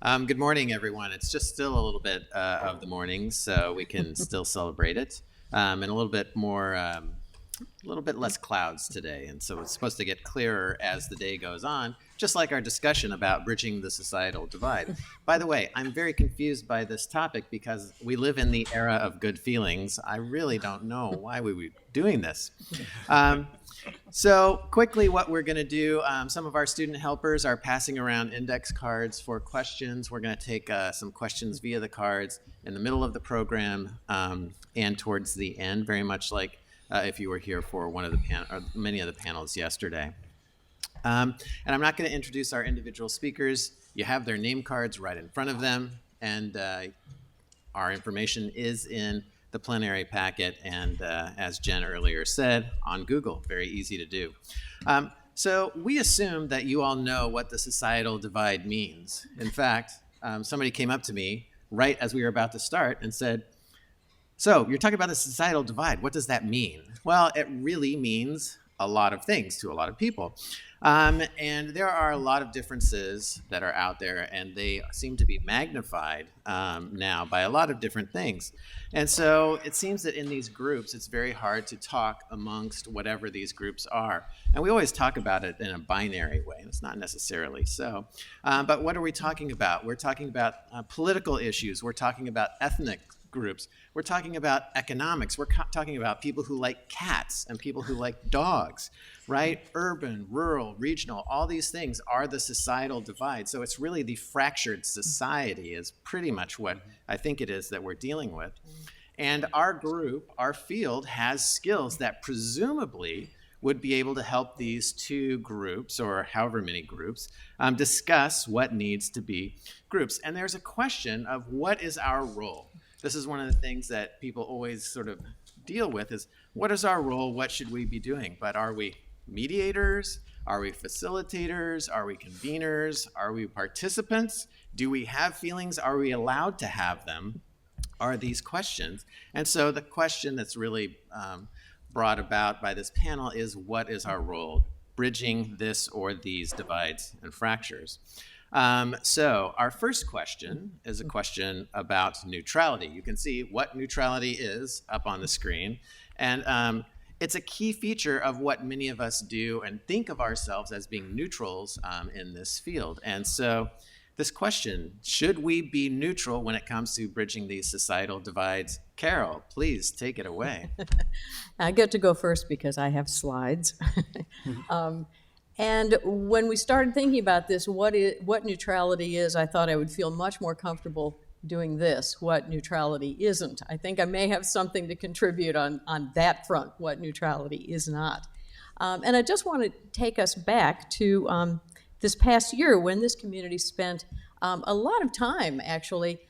Good morning, everyone. It's just still a little bit of the morning, so we can still celebrate it, and a little bit more, a little bit less clouds today, and so it's supposed to get clearer as the day goes on, just like our discussion about bridging the societal divide. By the way, I'm very confused by this topic because we live in the era of good feelings. I really don't know why we would be doing this. So quickly, what we're going to do, some of our student helpers are passing around index cards for questions. We're going to take some questions via the cards in the middle of the program and towards the end, very much like if you were here for one of the or many of the panels yesterday. And I'm not going to introduce our individual speakers. You have their name cards right in front of them, and our information is in the plenary packet, and as Jen earlier said, on Google, very easy to do. So we assume that you all know what the societal divide means. In fact, somebody came up to me right as we were about to start and said, so you're talking about the societal divide. What does that mean? Well, it really means a lot of things to a lot of people. And there are a lot of differences that are out there, and they seem to be magnified now by a lot of different things. And so it seems that in these groups, it's very hard to talk amongst whatever these groups are. And we always talk about it in a binary way, and it's not necessarily so. But what are we talking about? We're talking about political issues. We're talking about ethnic groups. We're talking about economics. We're talking about people who like cats and people who like dogs, right? Urban, rural, regional, all these things are the societal divide. So it's really the fractured society is pretty much what I think it is that we're dealing with. And our group, our field, has skills that presumably would be able to help these two groups, or however many groups, discuss what needs to be groups. And there's a question of what is our role? This is one of the things that people always sort of deal with is, what is our role? What should we be doing? But are we mediators? Are we facilitators? Are we conveners? Are we participants? Do we have feelings? Are we allowed to have them? Are these questions? And so the question that's really brought about by this panel is, what is our role? Bridging this or these divides and fractures. So our first question is a question about neutrality. You can see what neutrality is up on the screen. And it's a key feature of what many of us do and think of ourselves as being neutrals in this field. And so this question, should we be neutral when it comes to bridging these societal divides? Carol, please take it away. I get to go first because I have slides. And when we started thinking about this, what neutrality is, I thought I would feel much more comfortable doing this, what neutrality isn't. I think I may have something to contribute on that front, what neutrality is not. And I just want to take us back to this past year when this community spent a lot of time, actually,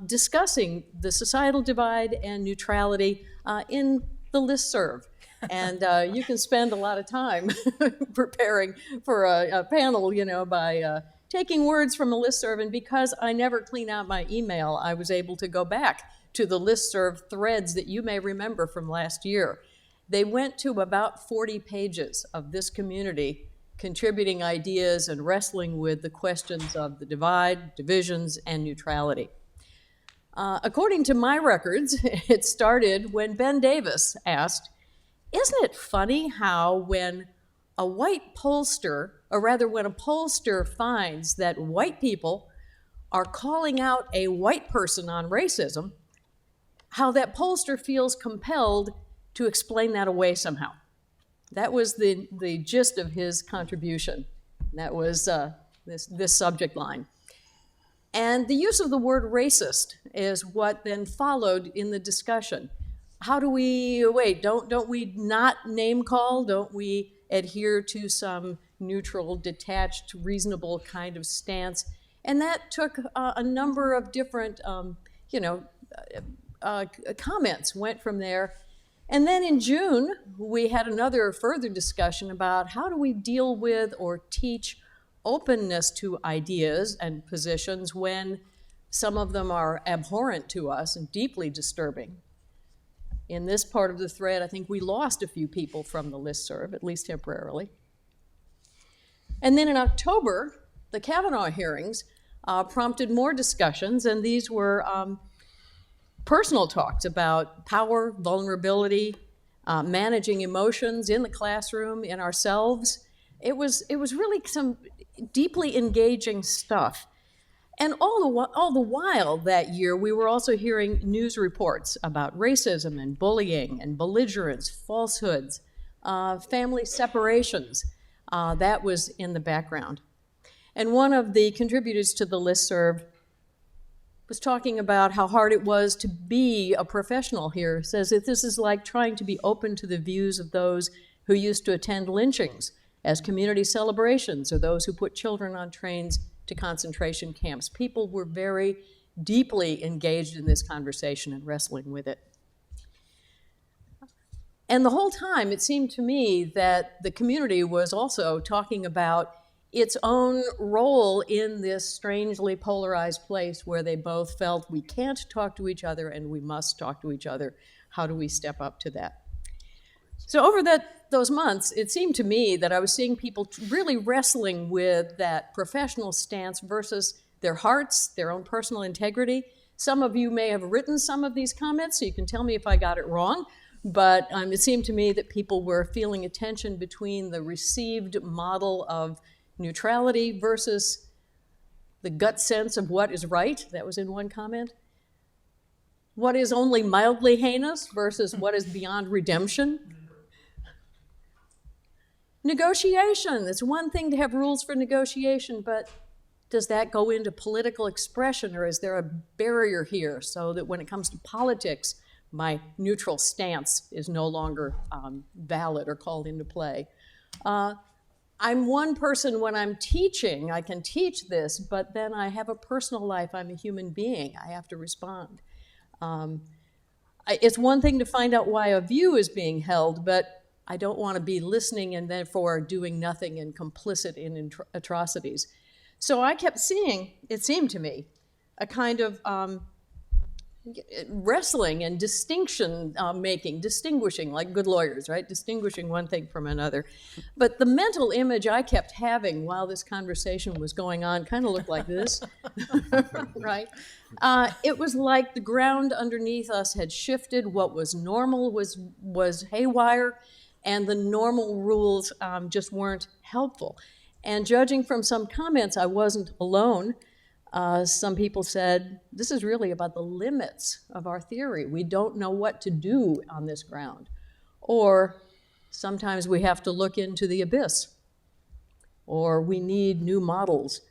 discussing the societal divide and neutrality in the listserv. And you can spend a lot of time preparing for a panel, by taking words from a listserv. And because I never clean out my email, I was able to go back to the listserv threads that you may remember from last year. They went to about 40 pages of this community contributing ideas and wrestling with the questions of the divide, divisions, and neutrality. According to my records, it started when Ben Davis asked, isn't it funny how when a white pollster, or rather when a pollster finds that white people are calling out a white person on racism, how that pollster feels compelled to explain that away somehow? That was the gist of his contribution. That was this subject line. And the use of the word racist is what then followed in the discussion. How do we, don't we not name call? Don't we adhere to some neutral, detached, reasonable kind of stance? And that took a number of different, comments went from there. And then in June, we had another further discussion about how do we deal with or teach openness to ideas and positions when some of them are abhorrent to us and deeply disturbing. In this part of the thread, I think we lost a few people from the listserv, at least temporarily. And then in October, the Cavanaugh hearings prompted more discussions, and these were personal talks about power, vulnerability, managing emotions in the classroom, in ourselves. It was really some deeply engaging stuff. And all the while that year, we were also hearing news reports about racism and bullying and belligerence, falsehoods, family separations. That was in the background. And one of the contributors to the listserv was talking about how hard it was to be a professional here. Says that this is like trying to be open to the views of those who used to attend lynchings as community celebrations, or those who put children on trains to concentration camps. People were very deeply engaged in this conversation and wrestling with it. And the whole time, it seemed to me that the community was also talking about its own role in this strangely polarized place where they both felt we can't talk to each other and we must talk to each other. How do we step up to that? So over those months, it seemed to me that I was seeing people really wrestling with that professional stance versus their hearts, their own personal integrity. Some of you may have written some of these comments, so you can tell me if I got it wrong. But it seemed to me that people were feeling a tension between the received model of neutrality versus the gut sense of what is right. That was in one comment. What is only mildly heinous versus what is beyond redemption. Negotiation. It's one thing to have rules for negotiation, but does that go into political expression, or is there a barrier here so that when it comes to politics, my neutral stance is no longer valid or called into play? I'm one person when I'm teaching, I can teach this, but then I have a personal life. I'm a human being. I have to respond. It's one thing to find out why a view is being held, but I don't want to be listening and therefore doing nothing and complicit in atrocities. So I kept seeing, it seemed to me, a kind of wrestling and distinction making, distinguishing, like good lawyers, right? Distinguishing one thing from another. But the mental image I kept having while this conversation was going on kind of looked like this, right? It was like the ground underneath us had shifted. What was normal was haywire, and the normal rules just weren't helpful. And judging from some comments, I wasn't alone. Some people said, this is really about the limits of our theory. We don't know what to do on this ground. Or sometimes we have to look into the abyss. Or we need new models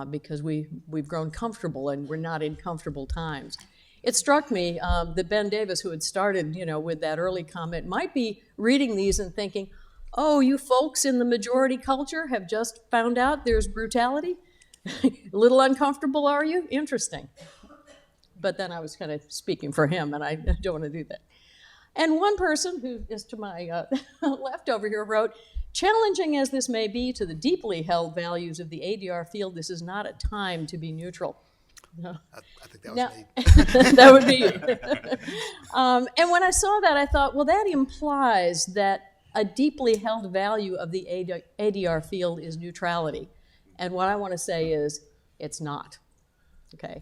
because we've grown comfortable and we're not in comfortable times. It struck me that Ben Davis, who had started, with that early comment, might be reading these and thinking, oh, you folks in the majority culture have just found out there's brutality? A little uncomfortable, are you? Interesting. But then I was kind of speaking for him, and I don't want to do that. And one person, who is to my left over here, wrote, challenging as this may be to the deeply held values of the ADR field, this is not a time to be neutral. No. I think that was me. That would be you. And when I saw that, I thought, well, that implies that a deeply held value of the ADR field is neutrality. And what I want to say is, it's not, okay?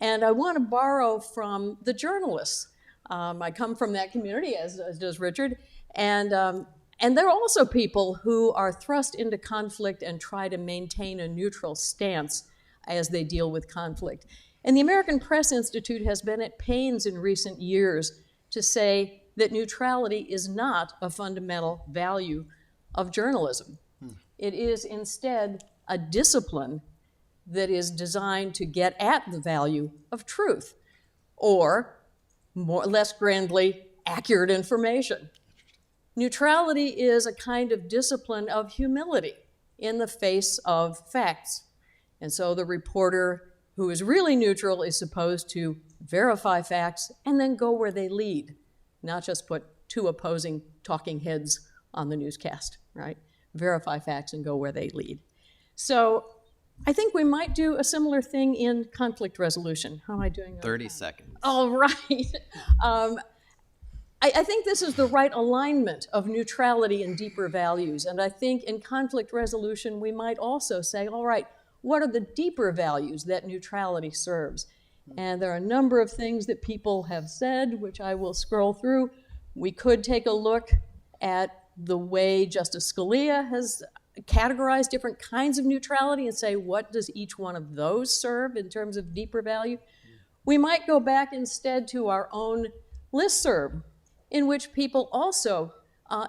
And I want to borrow from the journalists. I come from that community, as does Richard, and there are also people who are thrust into conflict and try to maintain a neutral stance as they deal with conflict. And the American Press Institute has been at pains in recent years to say that neutrality is not a fundamental value of journalism. It is instead a discipline that is designed to get at the value of truth, or less grandly, accurate information. Neutrality is a kind of discipline of humility in the face of facts. And so the reporter who is really neutral is supposed to verify facts and then go where they lead, not just put two opposing talking heads on the newscast, right? Verify facts and go where they lead. So I think we might do a similar thing in conflict resolution. How am I doing? 30 seconds. All right. I think this is the right alignment of neutrality and deeper values. And I think in conflict resolution, we might also say, all right, what are the deeper values that neutrality serves? And there are a number of things that people have said, which I will scroll through. We could take a look at the way Justice Scalia has categorized different kinds of neutrality and say, what does each one of those serve in terms of deeper value? We might go back instead to our own listserv, in which people also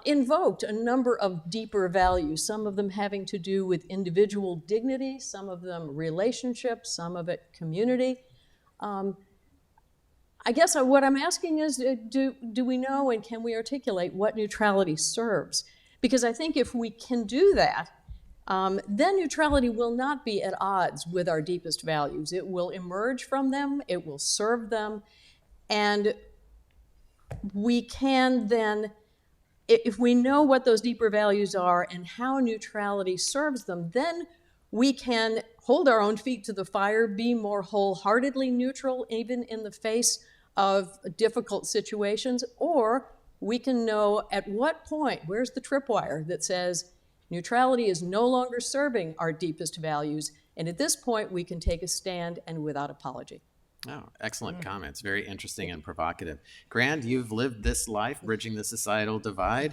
invoked a number of deeper values, some of them having to do with individual dignity, some of them relationships, some of it community. I guess what I'm asking is, do we know and can we articulate what neutrality serves? Because I think if we can do that, then neutrality will not be at odds with our deepest values. It will emerge from them, it will serve them, and we can then, if we know what those deeper values are and how neutrality serves them, then we can hold our own feet to the fire, be more wholeheartedly neutral, even in the face of difficult situations, or we can know at what point, where's the tripwire that says neutrality is no longer serving our deepest values, and at this point we can take a stand and without apology. Oh, excellent comments. Very interesting and provocative. Grand, you've lived this life, bridging the societal divide.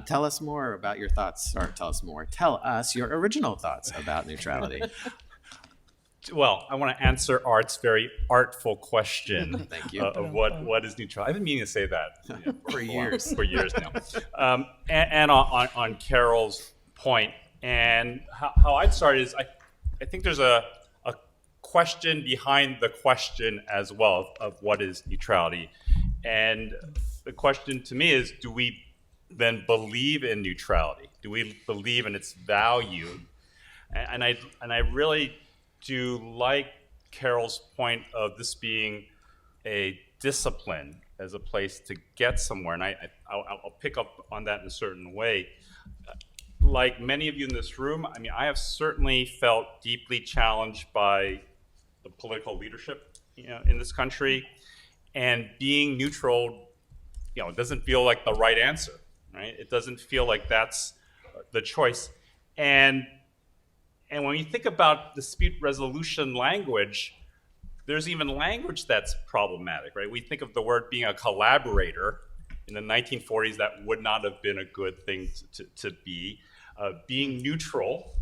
Tell us more about your thoughts, or tell us your original thoughts about neutrality. Well, I want to answer Art's very artful question. Thank you. Of what is neutrality. I've been meaning to say that For years. For years now. And on Carol's point, and how I'd start is I think there's a question behind the question as well of what is neutrality. And the question to me is, do we then believe in neutrality? Do we believe in its value? And I really do like Carol's point of this being a discipline as a place to get somewhere. And I'll pick up on that in a certain way. Like many of you in this room, I mean, I have certainly felt deeply challenged by the political leadership, in this country, and being neutral, doesn't feel like the right answer, right? It doesn't feel like that's the choice. And when you think about dispute resolution language, there's even language that's problematic, right? We think of the word being a collaborator. In the 1940s, that would not have been a good thing to be. Being neutral,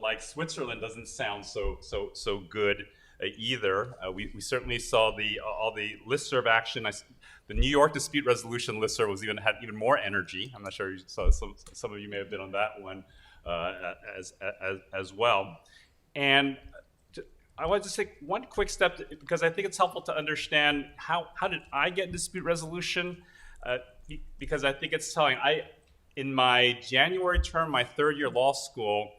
like Switzerland, doesn't sound so good either. We certainly saw all the listserv action. The New York dispute resolution listserv had even more energy. I'm not sure you saw some of you may have been on that one as well. And I want to take one quick step because I think it's helpful to understand how did I get dispute resolution, because I think it's telling. In my January term, my third year law school,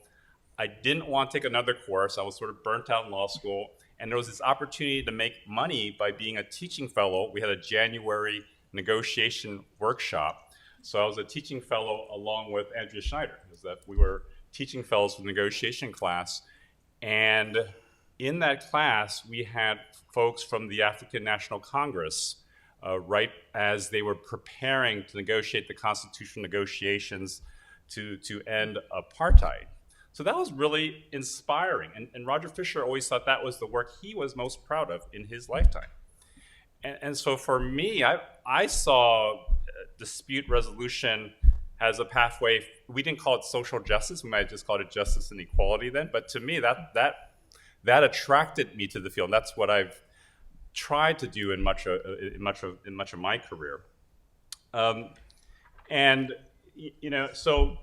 I didn't want to take another course. I was sort of burnt out in law school. And there was this opportunity to make money by being a teaching fellow. We had a January negotiation workshop. So I was a teaching fellow along with Andrea Schneider. We were teaching fellows for the negotiation class. And in that class, we had folks from the African National Congress, right as they were preparing to negotiate the constitutional negotiations to end apartheid. So that was really inspiring. And Roger Fisher always thought that was the work he was most proud of in his lifetime. And so for me, I saw dispute resolution as a pathway. We didn't call it social justice. We might have just called it justice and equality then. But to me, that attracted me to the field. And that's what I've tried to do in much of my career. So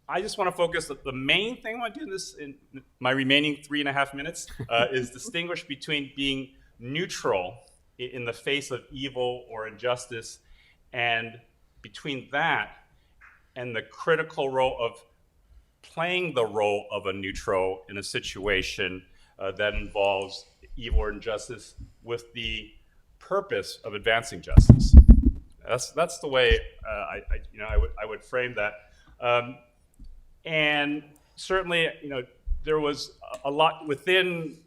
I just want to focus. The main thing I want to do in my remaining 3.5 minutes is distinguish between being neutral in the face of evil or injustice, and between that and the critical role of playing the role of a neutral in a situation that involves evil or injustice with the purpose of advancing justice. That's the way I would frame that. And certainly, there was a lot within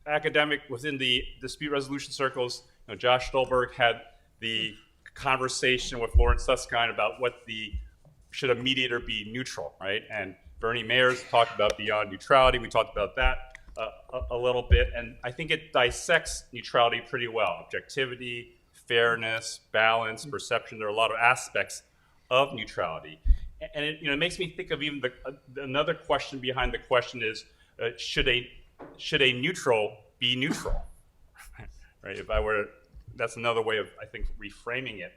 the dispute resolution circles. Josh Stolberg had the conversation with Lawrence Susskind about should a mediator be neutral, right? And Bernie Mayers talked about beyond neutrality. We talked about that a little bit, and I think it dissects neutrality pretty well. Objectivity, fairness, balance, perception. There are a lot of aspects of neutrality, and it makes me think of even another question behind the question is, should a neutral be neutral? Right? That's another way of, I think, reframing it.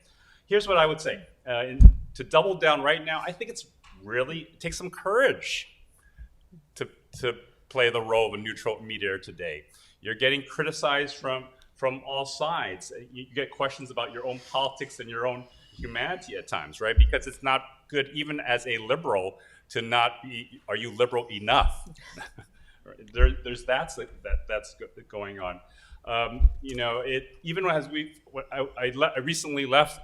Here's what I would say. To double down right now, I think it takes some courage to play the role of a neutral mediator today. You're getting criticized from all sides. You get questions about your own politics and your own humanity at times, right? Because it's not good, even as a liberal, to not be, are you liberal enough? There's that's going on. Even as I recently left,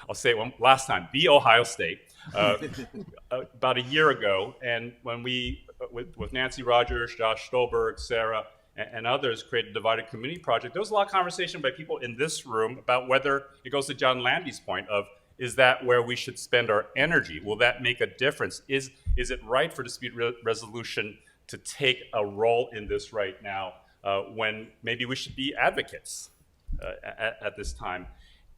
I'll say it last time, the Ohio State, about a year ago, and when we, with Nancy Rogers, Josh Stolberg, Sarah, and others, created a Divided Community Project, there was a lot of conversation by people in this room about whether, it goes to John Landy's point of, is that where we should spend our energy? Will that make a difference? Is it right for dispute resolution to take a role in this right now, when maybe we should be advocates at this time?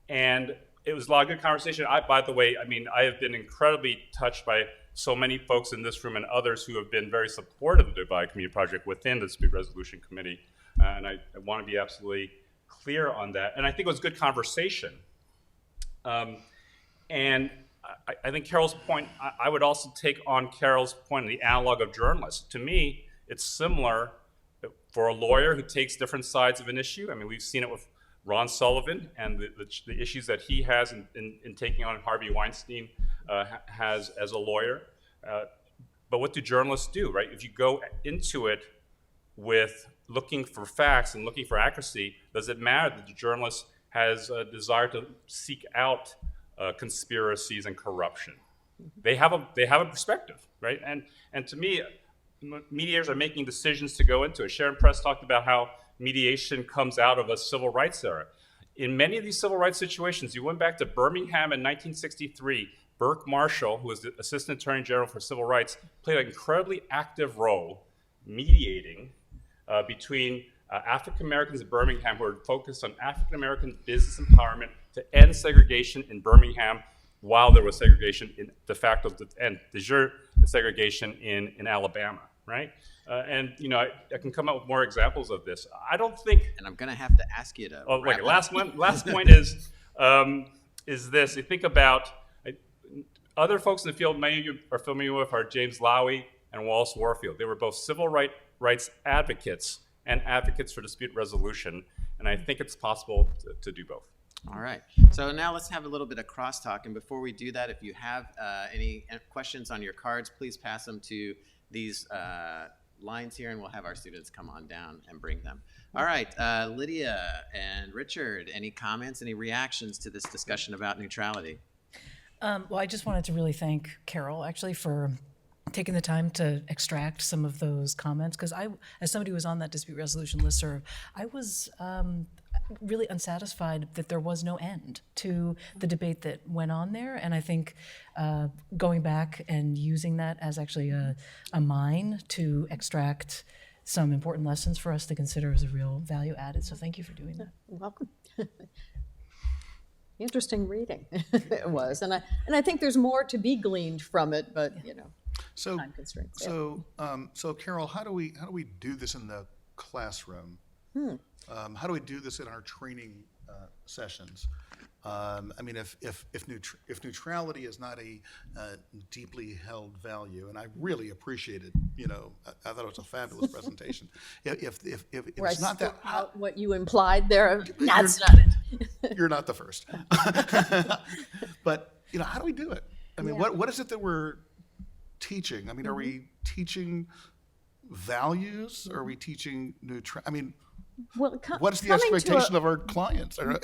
And it was a lot of good conversation. By the way, I have been incredibly touched by so many folks in this room and others who have been very supportive of the Divided Community Project within the Dispute Resolution Committee. And I want to be absolutely clear on that. And I think it was good conversation. And I think Carol's point, I would also take on Carol's point, the analog of journalists. To me, it's similar for a lawyer who takes different sides of an issue. We've seen it with Ron Sullivan and the issues that he has in taking on Harvey Weinstein has as a lawyer. But what do journalists do, right? If you go into it with looking for facts and looking for accuracy, does it matter that the journalist has a desire to seek out conspiracies and corruption? They have a perspective, right? And to me, mediators are making decisions to go into it. Sharon Press talked about how mediation comes out of a civil rights era. In many of these civil rights situations, you went back to Birmingham in 1963, Burke Marshall, who was the Assistant Attorney General for Civil Rights, played an incredibly active role mediating between African Americans in Birmingham who were focused on African American business empowerment to end segregation in Birmingham while there was segregation in de facto and de jure segregation in Alabama, right? And I can come up with more examples of this. I don't think. And I'm going to have to ask you to. Oh, wait. Last point is this: you think about other folks in the field. Many of you are familiar with are James Lowy and Wallace Warfield. They were both civil rights advocates and advocates for dispute resolution, and I think it's possible to do both. All right. So now let's have a little bit of crosstalk. And before we do that, if you have any questions on your cards, please pass them to these lines here, and we'll have our students come on down and bring them. All right. Lydia and Richard, any comments, any reactions to this discussion about neutrality? Well, I just wanted to really thank Carol, actually, for taking the time to extract some of those comments, because I, as somebody who was on that dispute resolution listserv, I was really unsatisfied that there was no end to the debate that went on there. And I think going back and using that as actually a mine to extract some important lessons for us to consider as a real value added. So thank you for doing that. You're welcome. Interesting reading it was, and I think there's more to be gleaned from it, but So, time constraints. so Carol, how do we do this in the classroom? How do we do this in our training sessions? If neutrality is not a deeply held value, and I really appreciated, I thought it was a fabulous presentation. If it's not that, what you implied there, that's not it. You're not the first. But how do we do it? What is it that we're teaching? Are we teaching values? Are we teaching what is the expectation of our clients and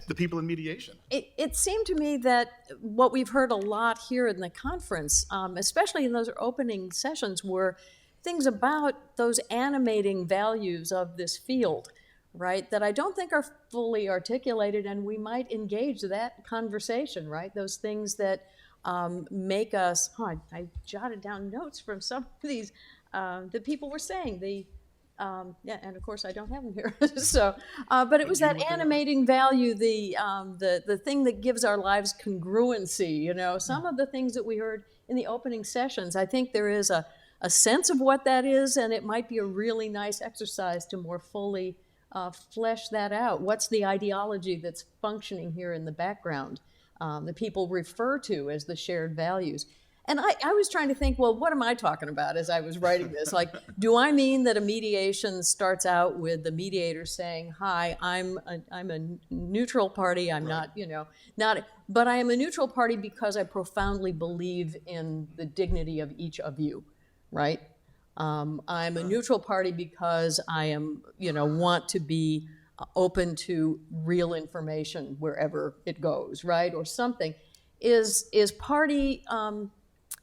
the people in mediation? It seemed to me that what we've heard a lot here in the conference, especially in those opening sessions, were things about those animating values of this field, right, that I don't think are fully articulated, and we might engage that conversation, right? Those things that make us, I jotted down notes from some of these that people were saying, and of course I don't have them here. So, but it was that animating value, the thing that gives our lives congruency, some of the things that we heard in the opening sessions. I think there is a sense of what that is, and it might be a really nice exercise to more fully flesh that out. What's the ideology that's functioning here in the background that people refer to as the shared values? And I was trying to think, well, what am I talking about as I was writing this? Like, do I mean that a mediation starts out with the mediator saying, hi, I'm a neutral party, I'm not, but I am a neutral party because I profoundly believe in the dignity of each of you, right? I'm a neutral party because I am, want to be open to real information wherever it goes, right? Or something. Is party,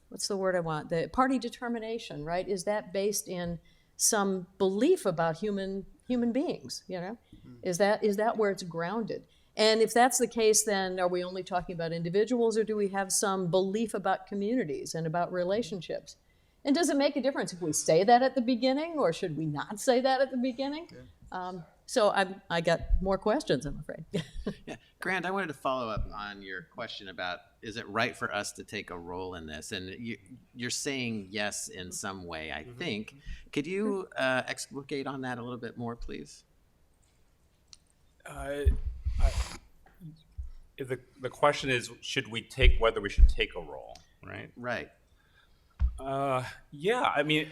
what's the word I want? The party determination, right? Is that based in some belief about human beings, Is that where it's grounded? And if that's the case, then are we only talking about individuals, or do we have some belief about communities and about relationships? And does it make a difference if we say that at the beginning, or should we not say that at the beginning? So I got more questions, I'm afraid. Yeah, Grant, I wanted to follow up on your question about, is it right for us to take a role in this? And you're saying yes in some way, I think. Could you explicate on that a little bit more, please? The question is, whether we should take a role, right? Right. Yeah, I mean,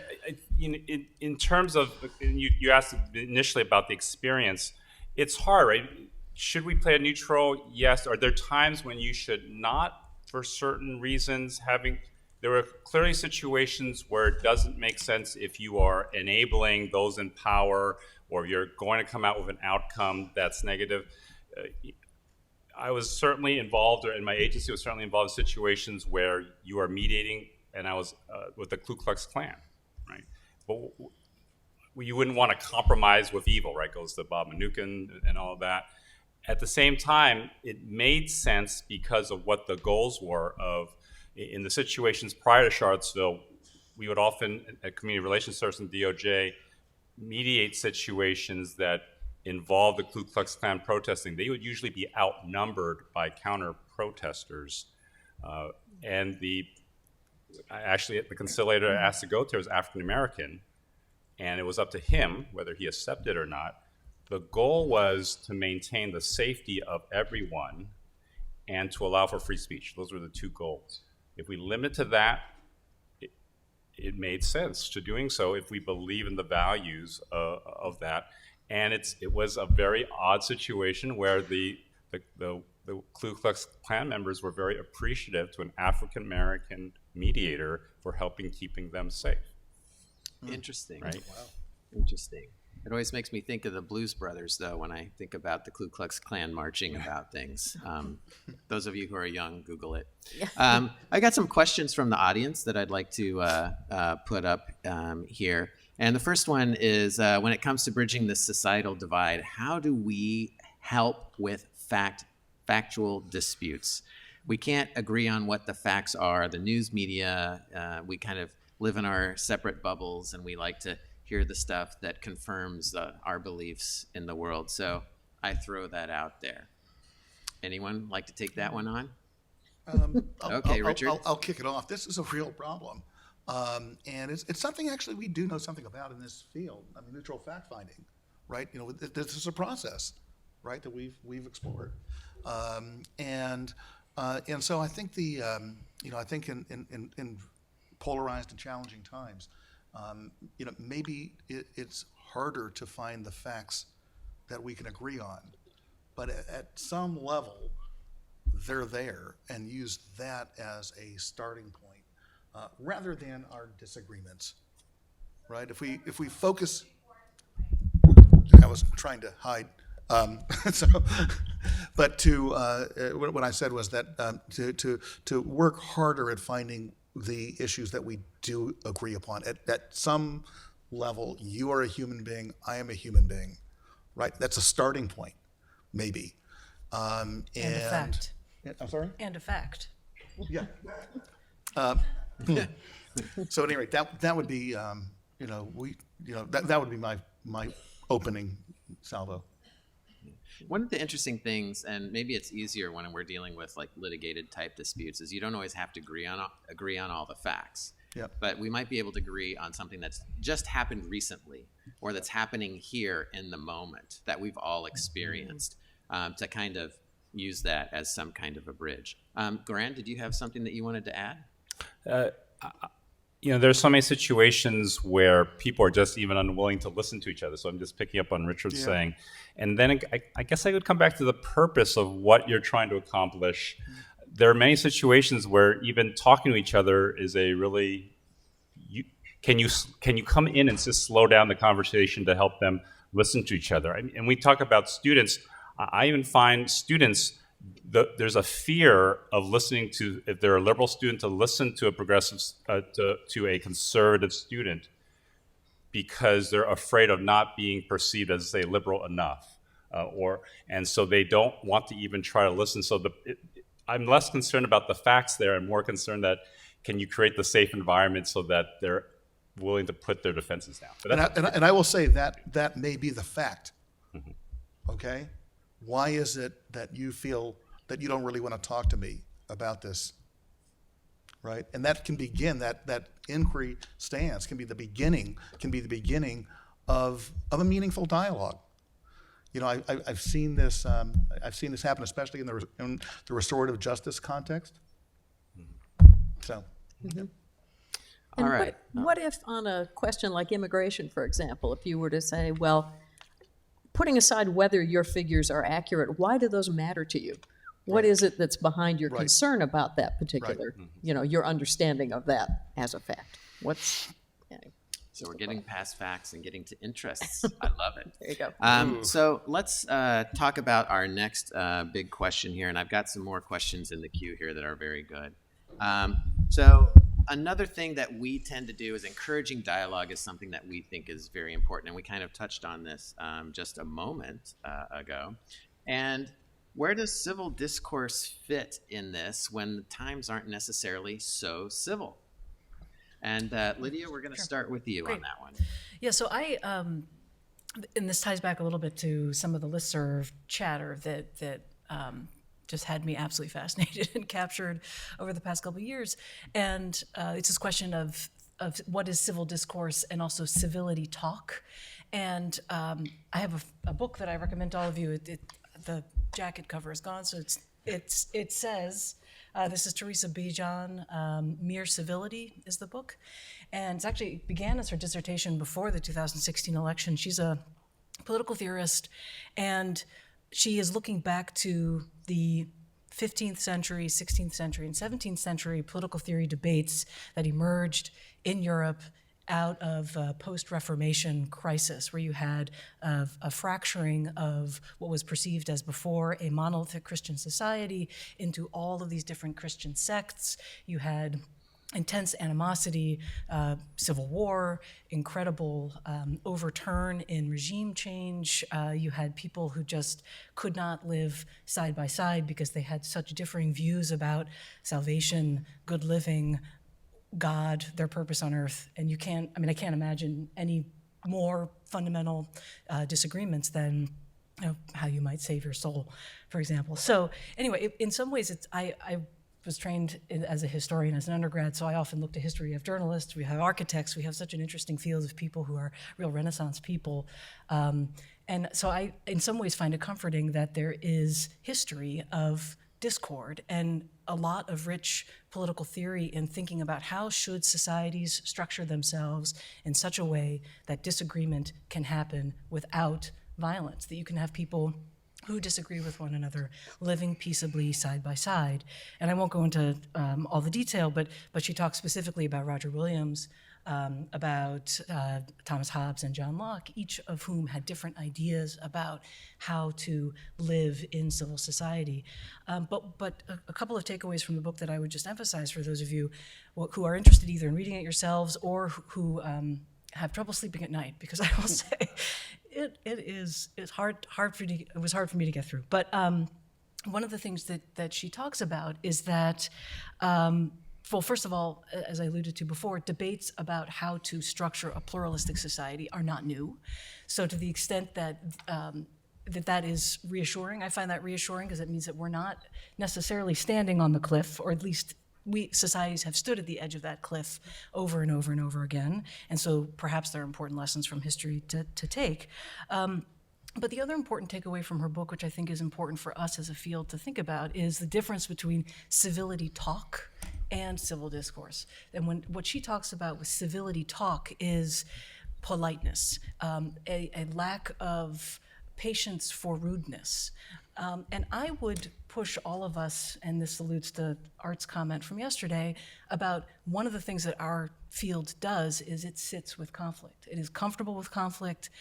in terms of, you asked initially about the experience, it's hard, right? Should we play a neutral? Yes. Are there times when you should not, for certain reasons? There are clearly situations where it doesn't make sense if you are enabling those in power, or you're going to come out with an outcome that's negative. I was certainly involved, or in my agency was certainly involved in situations where you are mediating, and I was with the Ku Klux Klan, right? But you wouldn't want to compromise with evil, right? Goes to Bob Mnookin and all of that. At the same time, it made sense because of what the goals were in the situations prior to Charlottesville. We would often, at Community Relations Service and DOJ, mediate situations that involve the Ku Klux Klan protesting. They would usually be outnumbered by counter-protesters. And actually, the conciliator I asked to go to was African-American, and it was up to him whether he accepted or not. The goal was to maintain the safety of everyone and to allow for free speech. Those were the two goals. If we limit to that, it made sense to doing so if we believe in the values of that. And it was a very odd situation where the Ku Klux Klan members were very appreciative to an African-American mediator for keeping them safe. Interesting. Right? Wow. Interesting. It always makes me think of the Blues Brothers, though, when I think about the Ku Klux Klan marching about things. Those of you who are young, Google it. I got some questions from the audience that I'd like to put up here. And the first one is, when it comes to bridging the societal divide, how do we help with factual disputes? We can't agree on what the facts are. The news media, we kind of live in our separate bubbles, and we like to hear the stuff that confirms our beliefs in the world. So I throw that out there. Anyone like to take that one on? Okay, Richard. I'll kick it off. This is a real problem. And it's something actually we do know something about in this field. I mean, neutral fact finding, right? This is a process, right, that we've explored. And so I think I think in polarized and challenging times, maybe it's harder to find the facts that we can agree on, but at some level, they're there, and use that as a starting point rather than our disagreements, right? If we focus, I was trying to hide. But what I said was that to work harder at finding the issues that we do agree upon. At some level, you are a human being, I am a human being, right? That's a starting point, maybe. And a fact. I'm sorry? And a fact. Yeah. So at any rate, that would be, that would be my opening salvo. One of the interesting things, and maybe it's easier when we're dealing with like litigated type disputes, is you don't always have to agree on all the facts. Yep. But we might be able to agree on something that's just happened recently, or that's happening here in the moment that we've all experienced, to kind of use that as some kind of a bridge. Goran, did you have something that you wanted to add? There's so many situations where people are just even unwilling to listen to each other. So I'm just picking up on Richard's saying. And then I guess I would come back to the purpose of what you're trying to accomplish. There are many situations where even talking to each other is a really, can you come in and just slow down the conversation to help them listen to each other? And we talk about students. I even find students, there's a fear of listening to, if they're a liberal student, to listen to a progressive, to a conservative student, because they're afraid of not being perceived as, say, liberal enough, and so they don't want to even try to listen. So I'm less concerned about the facts there. I'm more concerned that can you create the safe environment so that they're willing to put their defenses down. And I will say that may be the fact. Okay? Why is it that you feel that you don't really want to talk to me about this, right? And that can begin, that inquiry stance can be the beginning of a meaningful dialogue. I've seen this happen, especially in the restorative justice context. So. And All right. what if on a question like immigration, for example, if you were to say, well, putting aside whether your figures are accurate, why do those matter to you? What is it that's behind your concern about that particular, your understanding of that as a fact? So we're getting past facts and getting to interests. I love it. There you go. So let's talk about our next big question here. And I've got some more questions in the queue here that are very good. So another thing that we tend to do is encouraging dialogue is something that we think is very important. And we kind of touched on this just a moment ago. And where does civil discourse fit in this when the times aren't necessarily so civil? And Lydia, we're going to start with you on that one. Yeah, so and this ties back a little bit to some of the listserv chatter that just had me absolutely fascinated and captured over the past couple of years. And it's this question of what is civil discourse and also civility talk. And I have a book that I recommend to all of you. The jacket cover is gone, so it says, this is Teresa Bijan, Mere Civility is the book. And it began as her dissertation before the 2016 election. She's a political theorist, and she is looking back to the 15th century, 16th century, and 17th century political theory debates that emerged in Europe out of a post-Reformation crisis, where you had a fracturing of what was perceived as before a monolithic Christian society into all of these different Christian sects. You had intense animosity, civil war, incredible overturn in regime change. You had people who just could not live side by side because they had such differing views about salvation, good living, God, their purpose on earth. And I can't imagine any more fundamental disagreements than how you might save your soul, for example. So anyway, in some ways, I was trained as a historian as an undergrad, so I often look to history. We have journalists, we have architects, we have such an interesting field of people who are real Renaissance people. And so I, in some ways, find it comforting that there is history of discord and a lot of rich political theory in thinking about how should societies structure themselves in such a way that disagreement can happen without violence, that you can have people who disagree with one another living peaceably side by side. And I won't go into all the detail, but she talks specifically about Roger Williams, about Thomas Hobbes and John Locke, each of whom had different ideas about how to live in civil society. But a couple of takeaways from the book that I would just emphasize for those of you who are interested either in reading it yourselves or who have trouble sleeping at night, because I will say it was hard for me to get through. But one of the things that she talks about is that, well, first of all, as I alluded to before, debates about how to structure a pluralistic society are not new. So to the extent that that is reassuring, I find that reassuring because it means that we're not necessarily standing on the cliff, or at least societies have stood at the edge of that cliff over and over and over again. And so perhaps there are important lessons from history to take. But the other important takeaway from her book, which I think is important for us as a field to think about, is the difference between civility talk and civil discourse. And what she talks about with civility talk is politeness, a lack of patience for rudeness. And I would push all of us, and this alludes to Art's comment from yesterday, about one of the things that our field does is it sits with conflict. It is comfortable with conflict.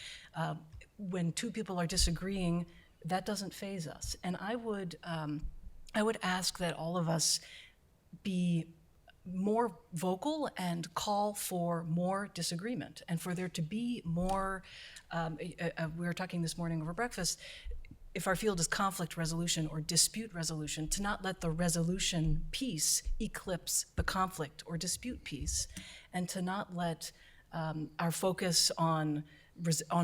When two people are disagreeing, that doesn't faze us. And I would ask that all of us be more vocal and call for more disagreement, and for there to be more, we were talking this morning over breakfast, if our field is conflict resolution or dispute resolution, to not let the resolution piece eclipse the conflict or dispute piece, and to not let our focus on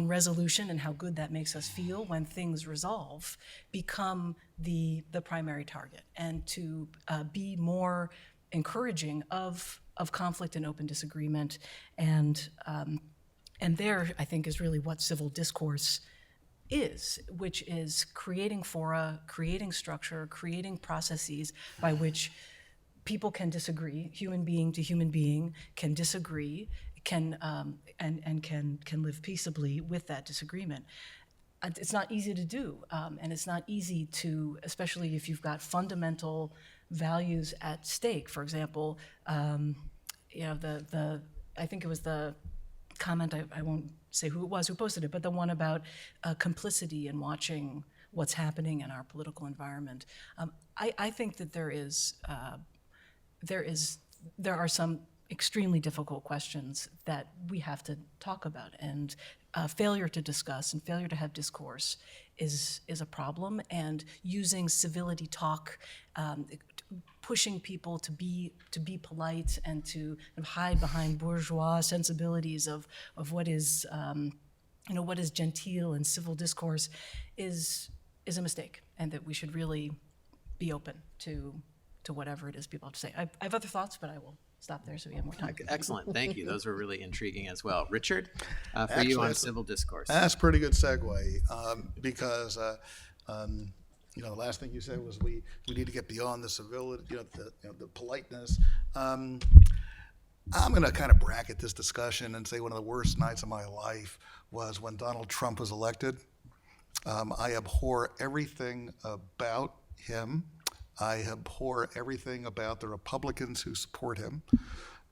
resolution and how good that makes us feel when things resolve become the primary target, and to be more encouraging of conflict and open disagreement. And there, I think, is really what civil discourse is, which is creating fora, creating structure, creating processes by which people can disagree, human being to human being can disagree, can live peaceably with that disagreement. It's not easy to do, and it's not easy to, especially if you've got fundamental values at stake. For example, I think it was the comment, I won't say who it was who posted it, but the one about complicity in watching what's happening in our political environment. I think that there are some extremely difficult questions that we have to talk about, and failure to discuss and failure to have discourse is a problem. And using civility talk, pushing people to be polite and to hide behind bourgeois sensibilities of what is what is genteel and civil discourse is a mistake, and that we should really be open to whatever it is people have to say. I have other thoughts, but I will stop there so we have more time. Excellent, thank you. Those were really intriguing as well. Richard, for you on civil discourse. That's a pretty good segue, because the last thing you said was we need to get beyond the civility, the politeness. I'm going to kind of bracket this discussion and say one of the worst nights of my life was when Donald Trump was elected. I abhor everything about him. I abhor everything about the Republicans who support him.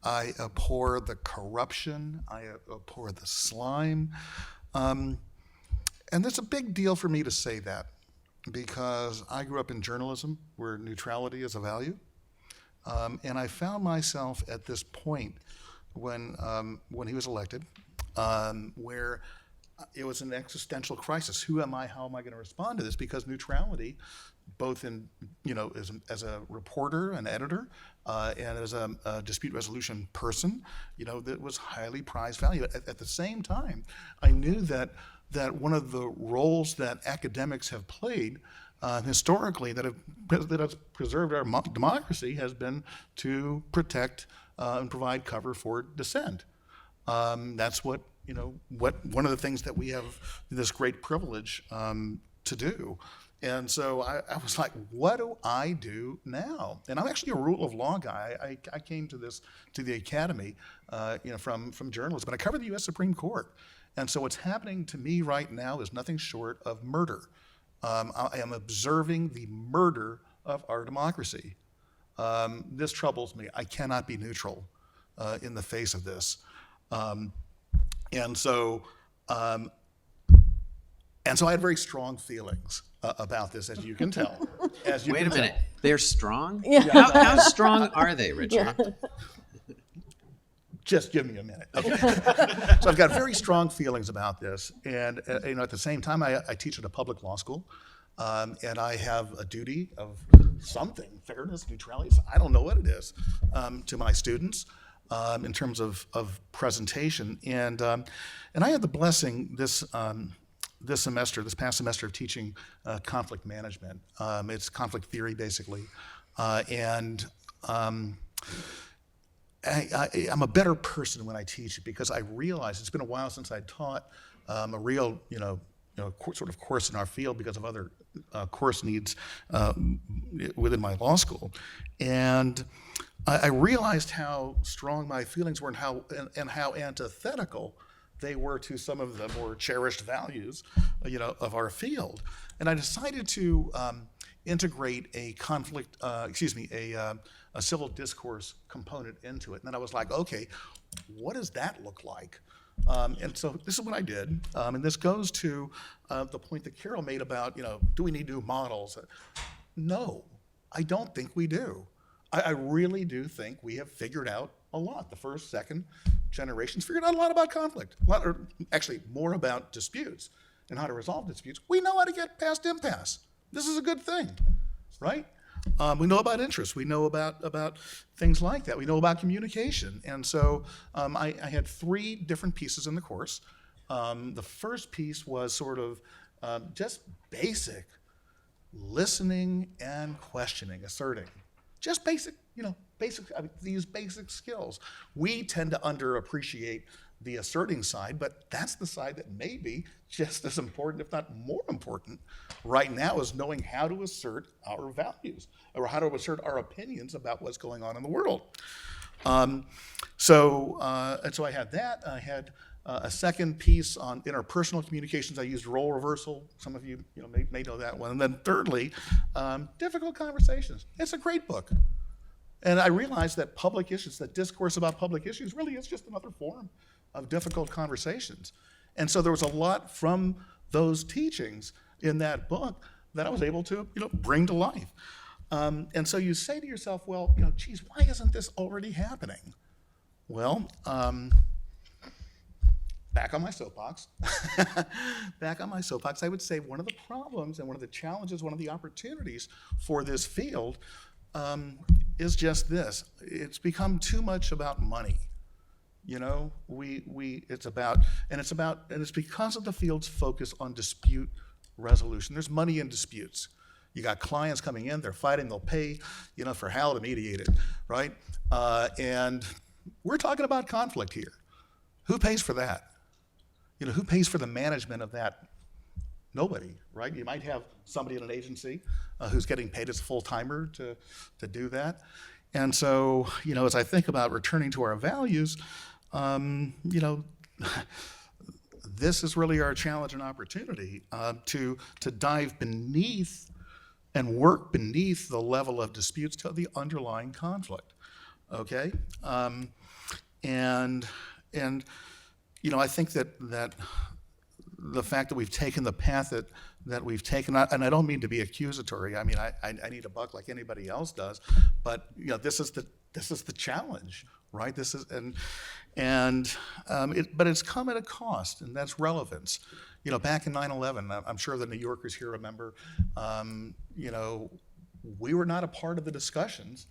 I abhor the corruption. I abhor the slime. And it's a big deal for me to say that, because I grew up in journalism where neutrality is a value. And I found myself at this point when he was elected, where it was an existential crisis. Who am I? How am I going to respond to this? Because neutrality, both in, as a reporter, an editor, and as a dispute resolution person, that was highly prized value. At the same time, I knew that one of the roles that academics have played historically that has preserved our democracy has been to protect and provide cover for dissent. That's what one of the things that we have this great privilege to do. And so I was like, what do I do now? And I'm actually a rule of law guy. I came to the academy, from journalism, but I covered the U.S. Supreme Court. And so what's happening to me right now is nothing short of murder. I am observing the murder of our democracy. This troubles me. I cannot be neutral in the face of this. And so I had very strong feelings about this, as you can tell. Wait a minute. They're strong? Yeah. How strong are they, Richard? Yeah. Just give me a minute. Okay. So I've got very strong feelings about this. And at the same time, I teach at a public law school. and I have a duty of something, fairness, neutrality, I don't know what it is, to my students in terms of presentation. And I had the blessing this past semester of teaching conflict management. It's conflict theory, basically. And I'm a better person when I teach it because I realize it's been a while since I taught a real, sort of course in our field because of other course needs within my law school. And I realized how strong my feelings were and how antithetical they were to some of the more cherished values, of our field. And I decided to integrate a civil discourse component into it. And then I was like, okay, what does that look like? And so this is what I did. And this goes to the point that Carol made about, do we need new models? No, I don't think we do. I really do think we have figured out a lot. The first, second generations figured out a lot about conflict, actually more about disputes and how to resolve disputes. We know how to get past impasse. This is a good thing, right? We know about interests. We know about things like that. We know about communication. And so I had 3 different pieces in the course. The first piece was sort of just basic listening and questioning, asserting. Just basic, these basic skills. We tend to underappreciate the asserting side, but that's the side that may be just as important, if not more important, right now, is knowing how to assert our values or how to assert our opinions about what's going on in the world. So I had that. I had a second piece on interpersonal communications. I used role reversal. Some of you, may know that one. And then thirdly, difficult conversations. It's a great book. And I realized that public issues, that discourse about public issues really is just another form of difficult conversations. And so there was a lot from those teachings in that book that I was able to, bring to life. And so you say to yourself, well, geez, why isn't this already happening? Well, back on my soapbox, I would say one of the problems and one of the challenges, one of the opportunities for this field is just this. It's become too much about money. It's because of the field's focus on dispute resolution. There's money in disputes. You got clients coming in, they're fighting, they'll pay, for Hal to mediate it, right? And we're talking about conflict here. Who pays for that? Who pays for the management of that? Nobody, right? You might have somebody in an agency who's getting paid as a full-timer to do that. And so, as I think about returning to our values, this is really our challenge and opportunity to dive beneath and work beneath the level of disputes to the underlying conflict, okay? And I think that the fact that we've taken the path that we've taken, and I don't mean to be accusatory. I mean, I need a buck like anybody else does, but this is the challenge, right? But it's come at a cost, and that's relevance. Back in 9/11, I'm sure the New Yorkers here remember. We were not a part of the discussions.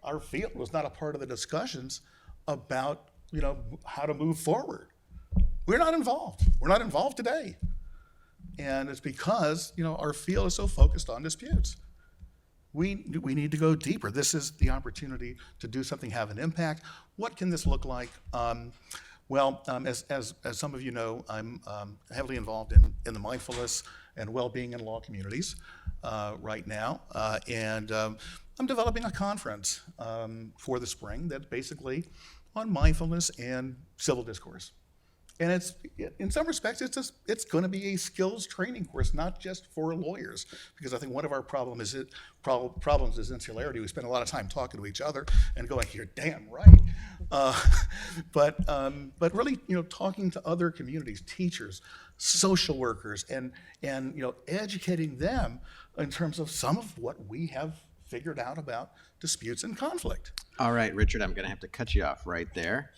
Our field was not a part of the discussions about how to move forward. We're not involved. We're not involved today. And it's because, our field is so focused on disputes. We need to go deeper. This is the opportunity to do something, have an impact. What can this look like? As some of you know, I'm heavily involved in the mindfulness and well-being in law communities right now. And I'm developing a conference for the spring that's basically on mindfulness and civil discourse. And it's, in some respects, it's going to be a skills training course, not just for lawyers, because I think one of our problems is insularity. We spend a lot of time talking to each other and going, "You're damn right," but really, talking to other communities, teachers, social workers, and educating them in terms of some of what we have figured out about disputes and conflict. All right, Richard, I'm going to have to cut you off right there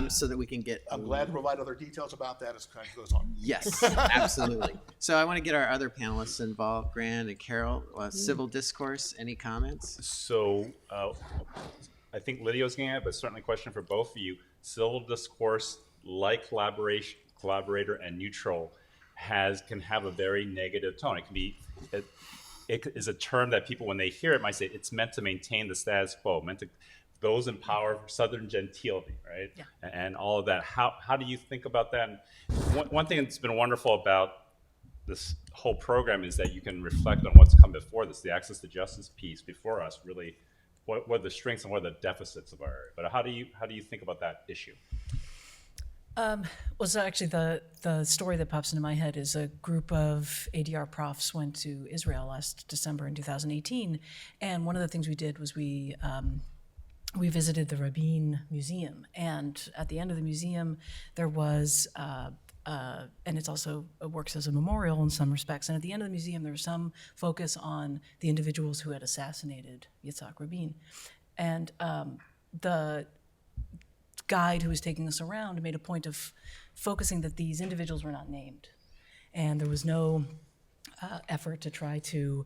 so that we can get. I'm glad to provide other details about that as time goes on. Yes, absolutely. So I want to get our other panelists involved, Grant and Carol. Civil discourse, any comments? So I think Lydia's getting at it, but certainly a question for both of you. Civil discourse, like collaborator and neutral, can have a very negative tone. It can be, it is a term that people, when they hear it, might say it's meant to maintain the status quo, meant to those in power, Southern gentility, right? Yeah. And all of that. How do you think about that? And one thing that's been wonderful about this whole program is that you can reflect on what's come before this, the access to justice piece before us, really, what are the strengths and what are the deficits of our area. But how do you think about that issue? Well, so actually the story that pops into my head is a group of ADR profs went to Israel last December in 2018. And one of the things we did was we visited the Rabin Museum. And at the end of the museum, there was, and it also works as a memorial in some respects. And at the end of the museum, there was some focus on the individuals who had assassinated Yitzhak Rabin. And the guide who was taking us around made a point of focusing that these individuals were not named. And there was no effort to try to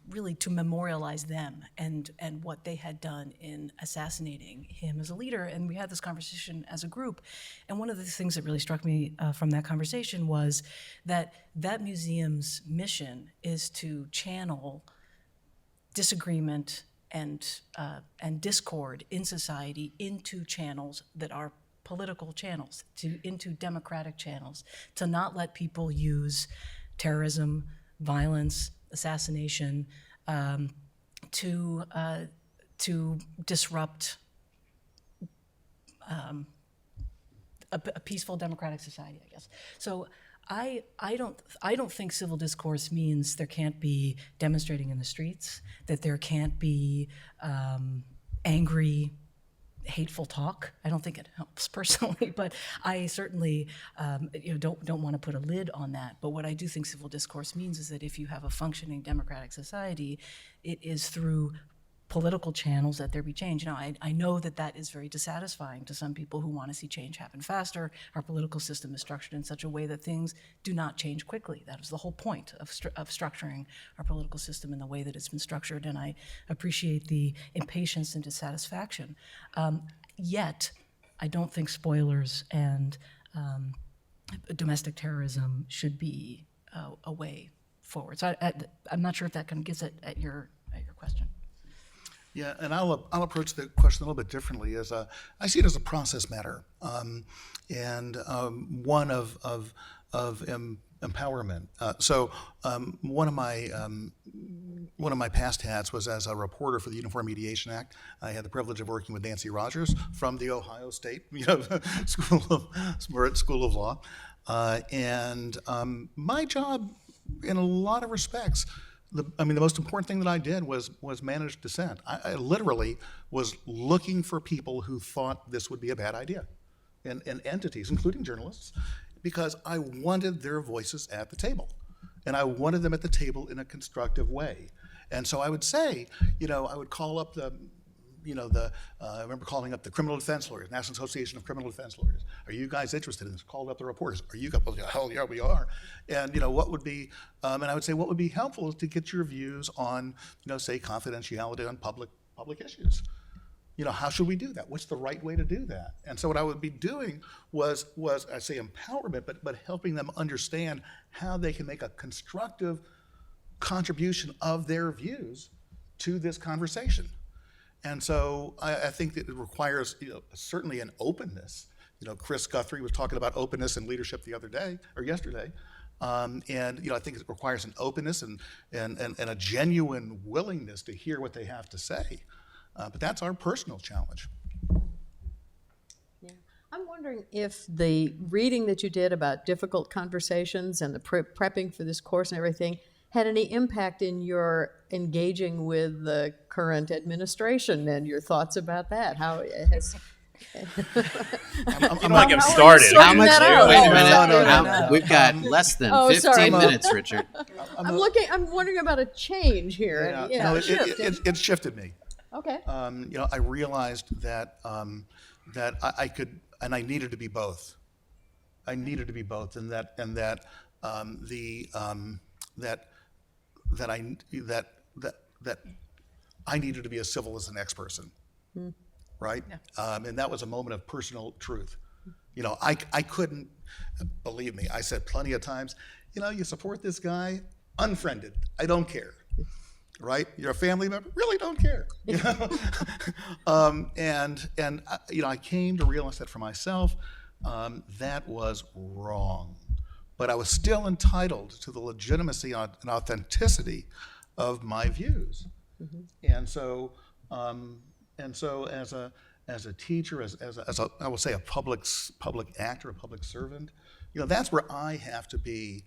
really to memorialize them and what they had done in assassinating him as a leader. And we had this conversation as a group. And one of the things that really struck me from that conversation was that museum's mission is to channel disagreement and discord in society into channels that are political channels, into democratic channels, to not let people use terrorism, violence, assassination to disrupt a peaceful democratic society, I guess. So I don't think civil discourse means there can't be demonstrating in the streets, that there can't be angry, hateful talk. I don't think it helps personally, but I certainly don't want to put a lid on that. But what I do think civil discourse means is that if you have a functioning democratic society, it is through political channels that there be change. Now, I know that is very dissatisfying to some people who want to see change happen faster. Our political system is structured in such a way that things do not change quickly. That is the whole point of structuring our political system in the way that it's been structured, and I appreciate the impatience and dissatisfaction. Yet, I don't think spoilers and domestic terrorism should be a way forward. So I'm not sure if that kind of gets at your question. Yeah, and I'll approach the question a little bit differently. As I see it as a process matter, and one of empowerment. So one of my past hats was as a reporter for the Uniform Mediation Act. I had the privilege of working with Nancy Rogers from the Ohio State Moritz School of Law, and my job, in a lot of respects. The most important thing that I did was manage dissent. I literally was looking for people who thought this would be a bad idea, and entities, including journalists, because I wanted their voices at the table, and I wanted them at the table in a constructive way. And so I would say, I would call up I remember calling up the criminal defense lawyers, National Association of Criminal Defense Lawyers. Are you guys interested in this? Called up the reporters. Are you guys? Well, hell yeah, we are. And what would be? And I would say what would be helpful is to get your views on, say confidentiality on public issues. How should we do that? What's the right way to do that? And so what I would be doing was I say empowerment, but helping them understand how they can make a constructive contribution of their views to this conversation. And so I think that it requires, certainly an openness. Chris Guthrie was talking about openness and leadership yesterday. And I think it requires an openness and a genuine willingness to hear what they have to say. But that's our personal challenge. Yeah. I'm wondering if the reading that you did about difficult conversations and the prepping for this course and everything had any impact in your engaging with the current administration and your thoughts about that? How it has... I'm not getting started. How much? Wait a minute. No. We've got less than 15 minutes, Richard. I'm wondering about a change here. It's shifted me. Okay. I realized that I could, and I needed to be both. I needed to be both, and that I needed to be as civil as the next person, right? Yeah. And that was a moment of personal truth. I couldn't, believe me, I said plenty of times, you support this guy, unfriended, I don't care, right? You're a family member, really don't care, I came to realize that for myself, that was wrong. But I was still entitled to the legitimacy and authenticity of my views. And so as a teacher, as a I will say a public actor, a public servant, that's where I have to be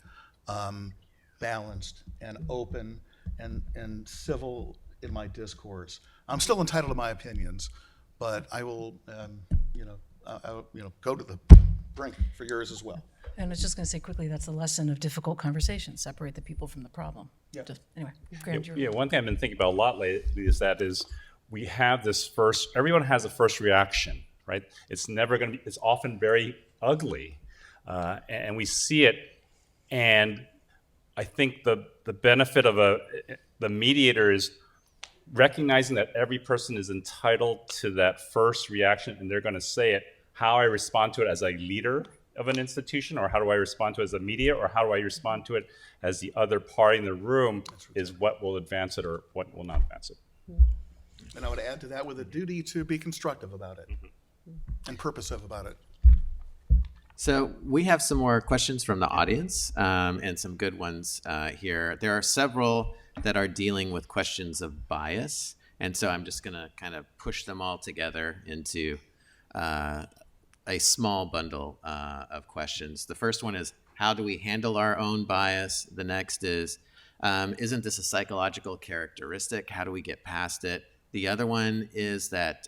balanced and open and civil in my discourse. I'm still entitled to my opinions, but I will go to the brink for yours as well. And I was just going to say quickly, that's the lesson of difficult conversations, separate the people from the problem. Yeah. Anyway, Grant, One thing I've been thinking about a lot lately is we have this everyone has a first reaction, right? It's never going to be, it's often very ugly. And we see it, and I think the benefit of the mediator is recognizing that every person is entitled to that first reaction, and they're going to say it. How I respond to it as a leader of an institution, or how do I respond to it as a mediator, or how do I respond to it as the other party in the room is what will advance it or what will not advance it. And I would add to that with a duty to be constructive about it and purposive about it. So we have some more questions from the audience, and some good ones here. There are several that are dealing with questions of bias, and so I'm just going to kind of push them all together into a small bundle of questions. The first one is, how do we handle our own bias? The next is, isn't this a psychological characteristic? How do we get past it? The other one is that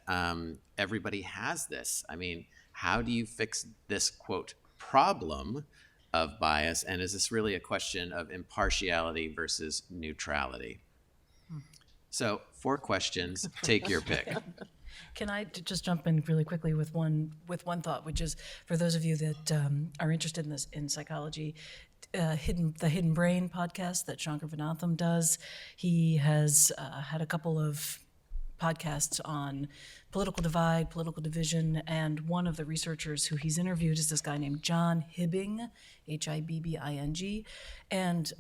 everybody has this. I mean, how do you fix this, quote, problem of bias? And is this really a question of impartiality versus neutrality? So 4 questions, take your pick. Can I just jump in really quickly with one thought, which is for those of you that are interested in this in psychology, the Hidden Brain podcast that Shankar Vedantam does. He has had a couple of podcasts on political divide, political division, and one of the researchers who he's interviewed is this guy named John Hibbing, Hibbing, and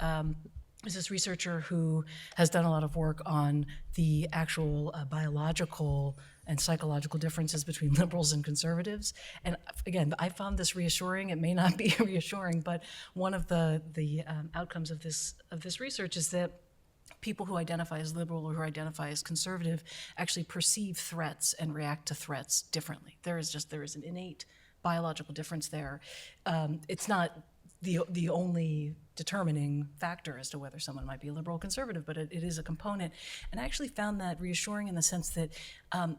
is this researcher who has done a lot of work on the actual biological and psychological differences between liberals and conservatives. And again, I found this reassuring. It may not be reassuring, but one of the outcomes of this research is that people who identify as liberal or who identify as conservative actually perceive threats and react to threats differently. There is an innate biological difference there. It's not the only determining factor as to whether someone might be liberal or conservative, but it is a component. And I actually found that reassuring in the sense that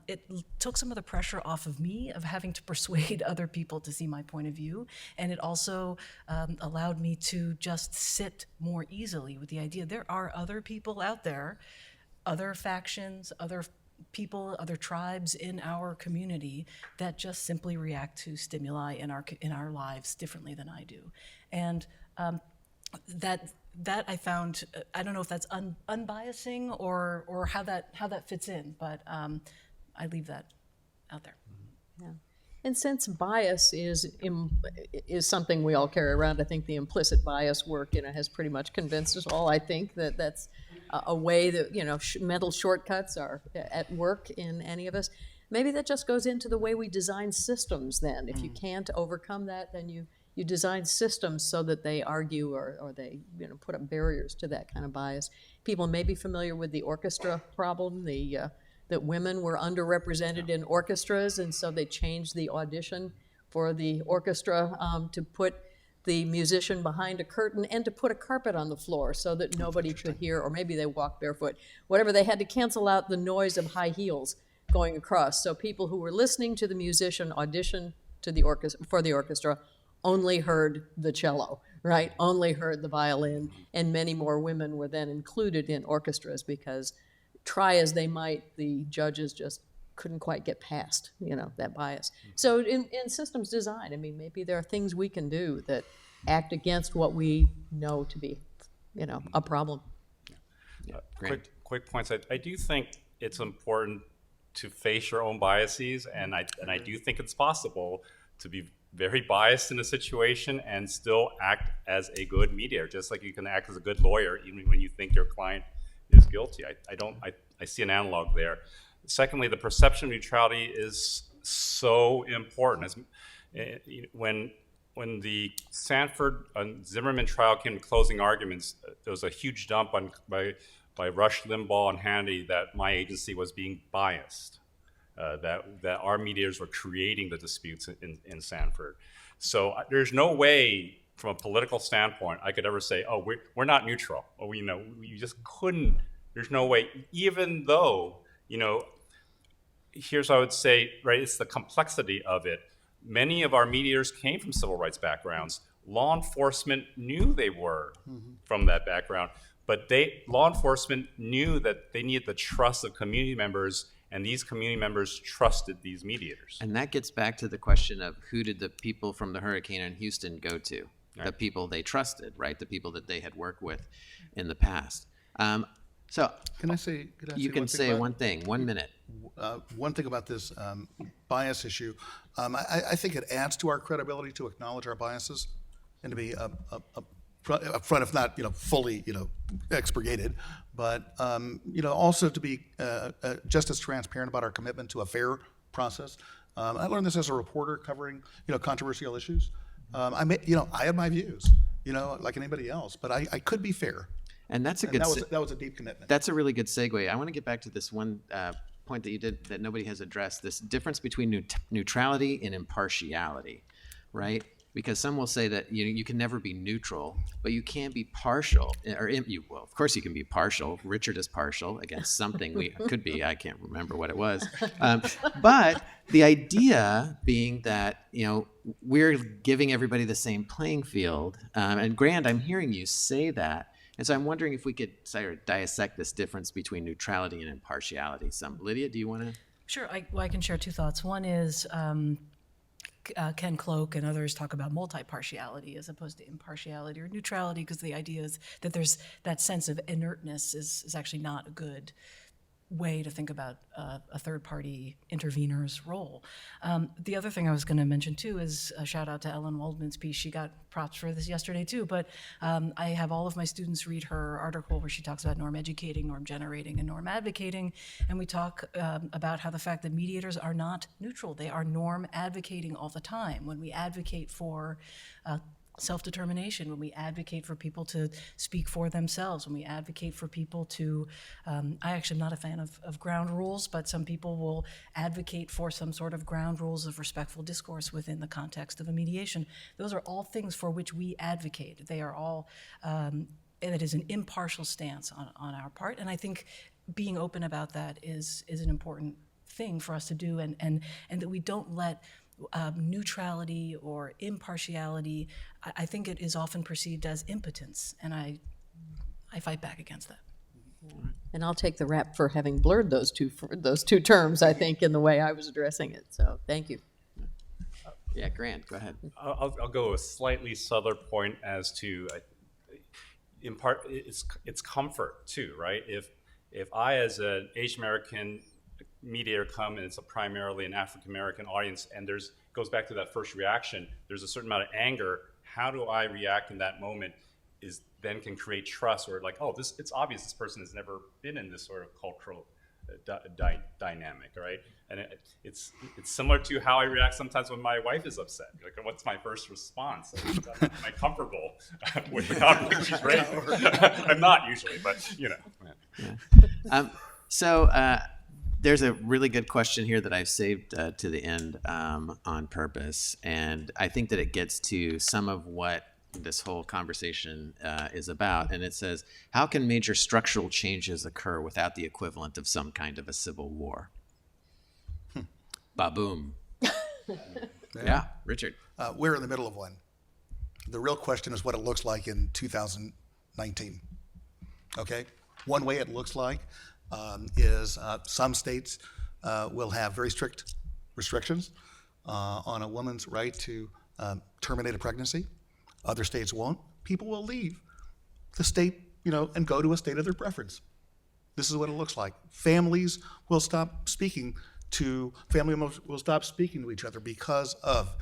it took some of the pressure off of me of having to persuade other people to see my point of view. And it also allowed me to just sit more easily with the idea there are other people out there, other factions, other people, other tribes in our community that just simply react to stimuli in our lives differently than I do. And that I found, I don't know if that's unbiasing or how that fits in, but I leave that out there. Yeah. And since bias is something we all carry around, I think the implicit bias work, has pretty much convinced us all. I think that's a way that, mental shortcuts are at work in any of us. Maybe that just goes into the way we design systems then. If you can't overcome that, then you design systems so that they argue or they put up barriers to that kind of bias. People may be familiar with the orchestra problem, that women were underrepresented in orchestras, and so they changed the audition for the orchestra to put the musician behind a curtain and to put a carpet on the floor so that nobody could hear, or maybe they walked barefoot. Whatever, they had to cancel out the noise of high heels going across. So people who were listening to the musician audition to the for the orchestra only heard the cello, right? Only heard the violin, and many more women were then included in orchestras because try as they might, the judges just couldn't quite get past, that bias. So in systems design, I mean, maybe there are things we can do that act against what we know to be, a problem. Quick points. I do think it's important to face your own biases, and I do think it's possible to be very biased in a situation and still act as a good mediator, just like you can act as a good lawyer even when you think your client is guilty. I see an analog there. Secondly, the perception of neutrality is so important. When the Sanford Zimmerman trial came to closing arguments, there was a huge dump by Rush Limbaugh and Hannity that my agency was being biased, that our mediators were creating the disputes in Sanford. So there's no way, from a political standpoint, I could ever say, oh, we're not neutral. Or, you just couldn't. There's no way, even though, here's what I would say, right, it's the complexity of it. Many of our mediators came from civil rights backgrounds. Law enforcement knew they were from that background, but law enforcement knew that they needed the trust of community members, and these community members trusted these mediators. And that gets back to the question of who did the people from the hurricane in Houston go to? Right. The people they trusted, right? The people that they had worked with in the past. So can I say you can say one thing, 1 minute. One thing about this bias issue, I think it adds to our credibility to acknowledge our biases and to be upfront, if not fully expurgated, but also to be just as transparent about our commitment to a fair process. I learned this as a reporter covering controversial issues. I had my views, like anybody else, but I could be fair. And that's a good. That was a deep commitment. That's a really good segue. I want to get back to this one point that you did that nobody has addressed. This difference between neutrality and impartiality, right? Because some will say that you can never be neutral, but you can be partial. Well, of course you can be partial. Richard is partial against something. We could be. I can't remember what it was. But the idea being that we're giving everybody the same playing field. And Grand, I'm hearing you say that. And so I'm wondering if we could dissect this difference between neutrality and impartiality. Lydia, do you want to? Sure, I can share two thoughts. One is Ken Cloak and others talk about multi-partiality as opposed to impartiality or neutrality, because the idea is that there's that sense of inertness is actually not a good way to think about a third-party intervener's role. The other thing I was going to mention, too, is a shout-out to Ellen Waldman's piece. She got props for this yesterday, too, but I have all of my students read her article where she talks about norm educating, norm generating, and norm advocating, and we talk about how the fact that mediators are not neutral. They are norm advocating all the time. When we advocate for self-determination, when we advocate for people to speak for themselves, when we advocate for people to, I actually am not a fan of ground rules, but some people will advocate for some sort of ground rules of respectful discourse within the context of a mediation. Those are all things for which we advocate. They are all, and it is an impartial stance on our part, and I think being open about that is an important thing for us to do, and that we don't let neutrality or impartiality, I think it is often perceived as impotence, and I fight back against that. And I'll take the rap for having blurred those two terms, I think, in the way I was addressing it. So thank you. Yeah, Grant, go ahead. I'll go a slightly subtler point as to, in part, it's comfort too, right? If I, as an Asian American mediator, come and it's primarily an African American audience, and goes back to that first reaction, there's a certain amount of anger. How do I react in that moment then can create trust, or like, it's obvious this person has never been in this sort of cultural dynamic, right? And it's similar to how I react sometimes when my wife is upset. Like, what's my first response? Am I comfortable without when she's ready? I'm not usually, but Yeah. So there's a really good question here that I've saved to the end on purpose, and I think that it gets to some of what this whole conversation is about. And it says, how can major structural changes occur without the equivalent of some kind of a civil war? Ba-boom. Yeah, Richard. We're in the middle of one. The real question is what it looks like in 2019. Okay? One way it looks like is some states will have very strict restrictions on a woman's right to terminate a pregnancy. Other states won't. People will leave the state, and go to a state of their preference. This is what it looks like. Families will stop speaking to each other because of.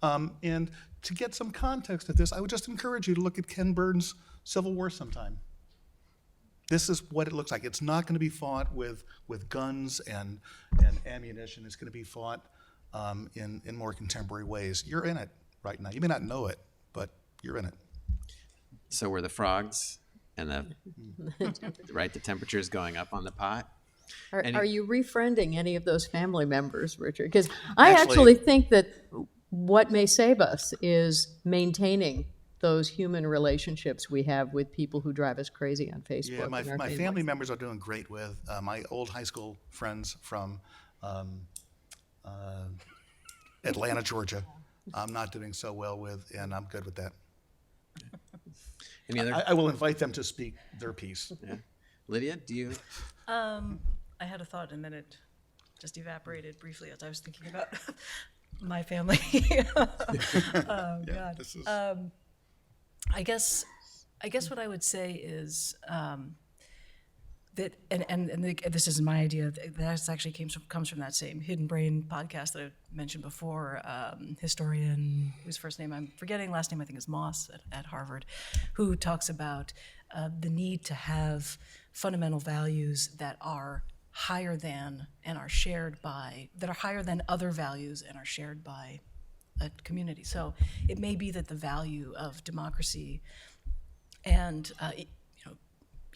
And to get some context at this, I would just encourage you to look at Ken Burns' Civil War sometime. This is what it looks like. It's not going to be fought with guns and ammunition. It's going to be fought in more contemporary ways. You're in it right now. You may not know it, but you're in it. So were the frogs and the temperature is going up on the pot? Are you refriending any of those family members, Richard? Because I actually think that what may save us is maintaining those human relationships we have with people who drive us crazy on Facebook. Yeah, my family members are doing great with my old high school friends from Atlanta, Georgia. I'm not doing so well with, and I'm good with that. Any other? I will invite them to speak their piece. Yeah. Lydia, do you? I had a thought and then it just evaporated briefly as I was thinking about my family. God. This is... I guess what I would say is that, and this is my idea. That actually comes from that same Hidden Brain podcast that I mentioned before. Historian whose first name I'm forgetting, last name I think is Moss at Harvard, who talks about the need to have fundamental values that are higher than and are shared by, that are higher than other values and are shared by a community. So it may be that the value of democracy and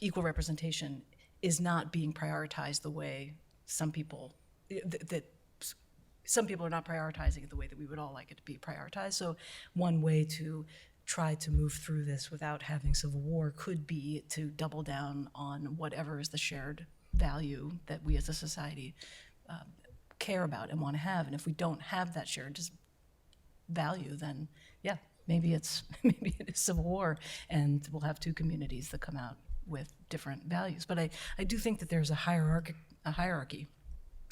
equal representation is not being prioritized the way some people that some people are not prioritizing it the way that we would all like it to be prioritized. So one way to try to move through this without having civil war could be to double down on whatever is the shared value that we as a society care about and want to have. And if we don't have that shared value, then yeah, maybe it is civil war, and we'll have two communities that come out with different values. But I do think that there's a hierarchy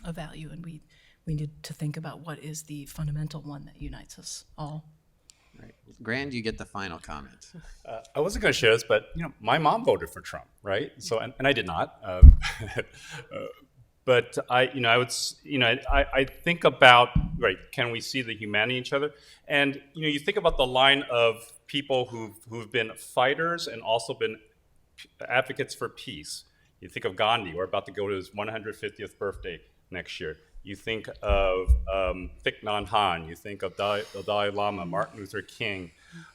of value, and we need to think about what is the fundamental one that unites us all. Right. Grand, you get the final comment. I wasn't going to share this, but my mom voted for Trump, right? So, and I did not. But I think about, right, can we see the humanity in each other? And you think about the line of people who've been fighters and also been advocates for peace. You think of Gandhi. We're about to go to his 150th birthday next year. You think of Thich Nhat Hanh. You think of the Dalai Lama, Martin Luther King.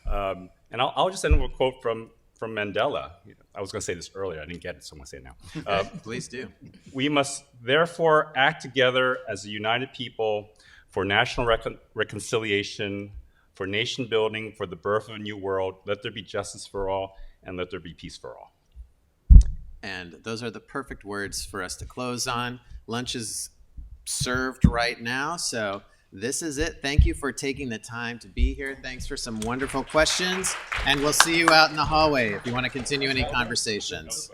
And I'll just end with a quote from Mandela. I was going to say this earlier. I didn't get it, so I'm going to say it now. Please do. We must therefore act together as a united people for national reconciliation, for nation building, for the birth of a new world. Let there be justice for all, and let there be peace for all. And those are the perfect words for us to close on. Lunch is served right now, so this is it. Thank you for taking the time to be here. Thanks for some wonderful questions, and we'll see you out in the hallway if you want to continue any conversations.